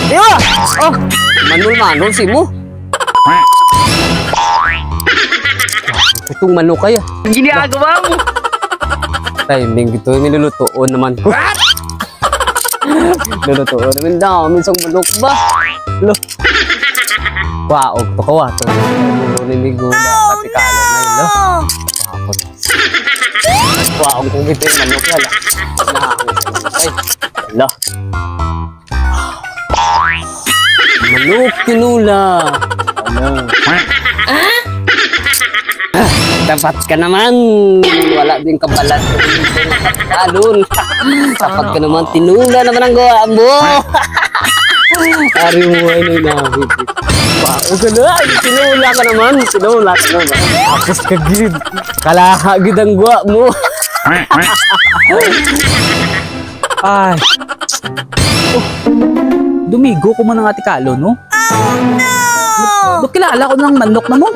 Tiyo! Oh! Manol-manol si mo. Itong manok kaya. Ginagawa mo. Timing ito, nilulutoon naman ko. Nilulutoon naman dami isang manok ba? Lo. Wow, pakawa to. Nililigo na pati kalan na yun. Lo. Wow, kung ito yung manok yan. Ay, lo. Manok tinula. Ano? Dapat ka naman. Wala din kabalat. Alon. Dapat ka naman. Tinula naman ang gawa mo. Ari mo ay nainabit. Pao ka na. Tinula ka naman. Tinula ka naman. Tapos ka gid. Kalaha gid ang gawa mo. Ay. Oh, dumigo ko man ang ati kalo, no? Oh, no! Kilala ko ng manok na mo.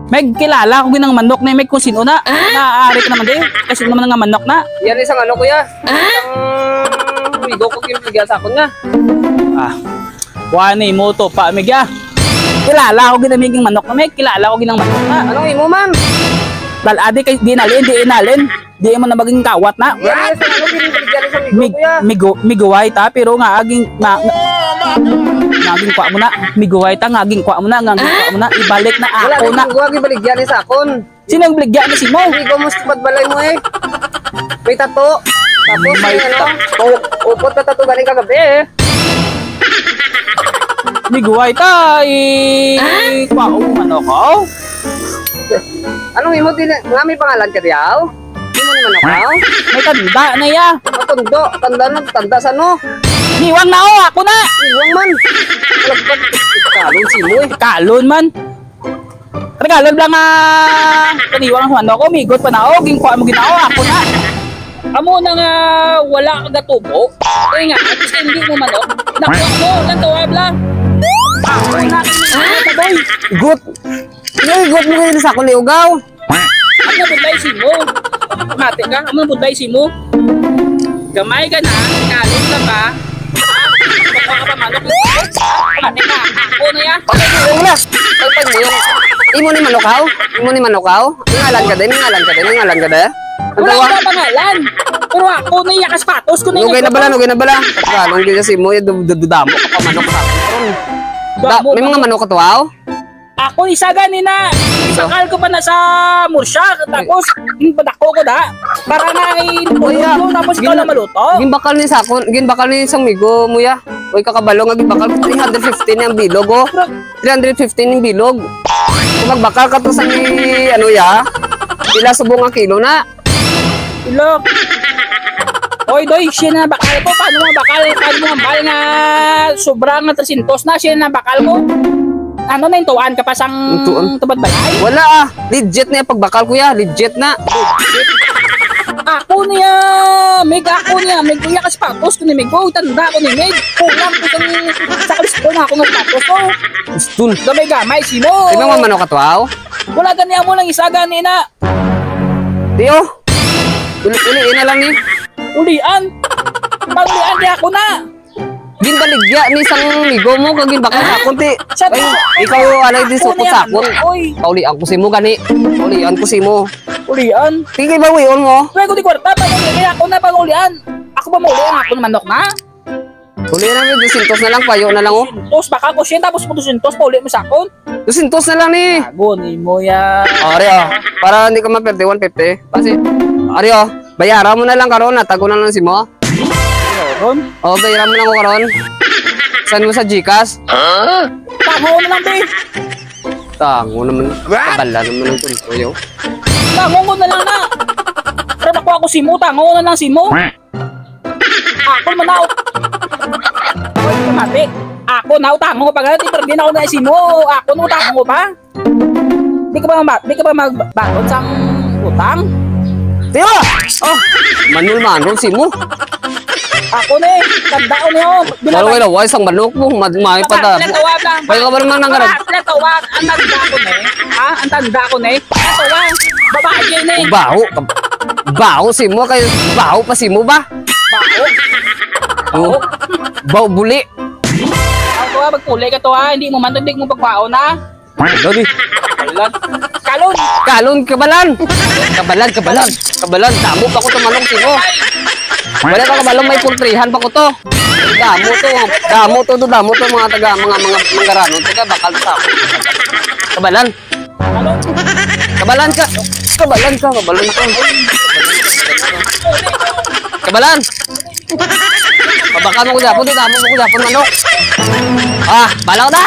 Meg, kilala ko ginang manok na Meg kung sino na. Naaari ka naman din. Kasi naman nga manok na. Yan isang ano kuya. Isang bigo ko kinipigyan sa akon nga. Ah, wani mo to pa Meg ya. Kilala ko ginamiging manok na Meg. Kilala ko ginang manok na. Anong imo man? Adi kay di inalin. Di mo na maging kawat na. Yan isang ano kinipigyan sa bigo kuya. Miguway ta pero nga aging ngaging kwa mo na. Miguway ta ngaging kwa mo na. Ngaging kwa mo na. Ibalik na ako na. Wala din baligyan sa akon. Sino ang baligyan na si mo? Bigo mo sa balay mo eh. May tato. Tapos may ano. Upot na tato galing kagabi eh. Miguway ta. Kwa mo ano ko? Anong imo din nga may pangalan ka diyaw? Imo ni manok May tanda na ya. Matundo, tanda sa no. Niwang na ako na. Iwang man. Kalagpat kalon si mo eh. Kalon man. Kalon lang kaniwang ang ano ko, migot pa na ako, gingkwa mo ginao ako na. Amo na nga wala ka gatubo. Kaya nga, at least hindi mo manok. Nakuha mo, lang tawab lang. Ako na, taboy. Igot. Igot mo kayo sa akong liugaw. Ano budlay si mo? Mati ka, ano budlay si mo? Gamay ka na, kalon ka pa. Baka ka pa manok. Mati ka, ako na yan. Pagpag na. Pagpag mo yung imo ni manukaw? Imo ni manukaw? Ngalan ka din, ngalan ka din, ngalan ka din. Wala ka pangalan. Pero ako na iya kaspatos ko na iya. Nugay na bala. Kalong gina si mo, dudamo ka pa manok sa akin. May mga manok ka to, aw? Ako isa ganina. Isakal ko pa na sa Mursya. Tapos, padako ko da. Para na inutulo. Tapos ikaw na maluto. Ginbakal ni sakon. Ginbakal ni isang migo mo ya. Uy, kakabalo nga ginbakal. 315 yung bilog, oh. 315 yung bilog. Kung magbakal ka to sa ni, ano ya, pila subong ang kilo na. Ilo. Oy, doy, siya na bakal ko. Paano mo bakal? Paano mo bakal nga sobrang na 300 na siya na bakal ko? Ano na yung tuwaan ka pa sang tubad balay? Wala ah. Legit na yung pagbakal kuya. Legit na. Ako niya. Meg ako niya. Meg kuya kasi patos ko ni Meg. Oh, tanda ko ni Meg. Kulang ko sa kalisto na ako ng patos ko. Gustun. Gamay-gamay sino. Ay, mga manok ka to, aw? Wala ganyan mo lang isa ganina. Tiyo. Uliin na lang ni. Ulian. Pag-ulian di ako na. Ginbaligya ni isang migo mo kag ginbakal sa konti. Ay, ikaw alay din sukot sa akon. Paulian ko si mo gani. Paulian ko si mo. Ulian. Tingay ba wion mo? Pwede ko di kwarta kaya ako na pag-ulian. Ako ba maulian ako na manok na? Ulian na 200 na lang payo na lang oh. Tos baka ko siya tapos 200 pauli mo sa akon. 200 na lang ni. Bago ni mo ya. Ari oh. Para hindi ka maperde 150. Kasi ari oh. Bayaran mo na lang karon natago na lang si mo. Ron? Oh, bayaran mo na ko karon. Saan mo sa GCash? Tango na lang, be. Tango naman. Kabala naman ng tuntoyo. Tango ko na lang na. Pero nakuha ko si mo, tango na lang si mo. Ako manaw. Oy, kumati. Ako na tango pa ganun, pero di na ako na si mo. Ako na tango pa. Di ka ba magbaton sang utang? Tiyo! Oh, manul si mo. Ako na eh, tanda ko niyo. Kalau kayo na, isang manok mo, may pata. Kaya ka ba naman nang garab? Natawag, ang tanda ko na eh. Ha? Ang tanda ko na eh. Natawag, babae yun eh. Baho si mo, kayo baho pa si mo ba? Baho? Oh, buli. Ako ha, magkulay ka to ha. Hindi mo man tundig mo pagkwaon ha. Lodi. Kalon. Kalon. Kalon, kabalan. Kabalan. Damo pa ko tumanong sino. Wala ka kabalong may pultrihan pa ko to. Damo to mga taga mga manggarano. Taga bakal sa ako. Kabalan. Kalon. Kabalan ka. Kabalan. Pabaka mo ko dapon, manok. Ah, balaw na.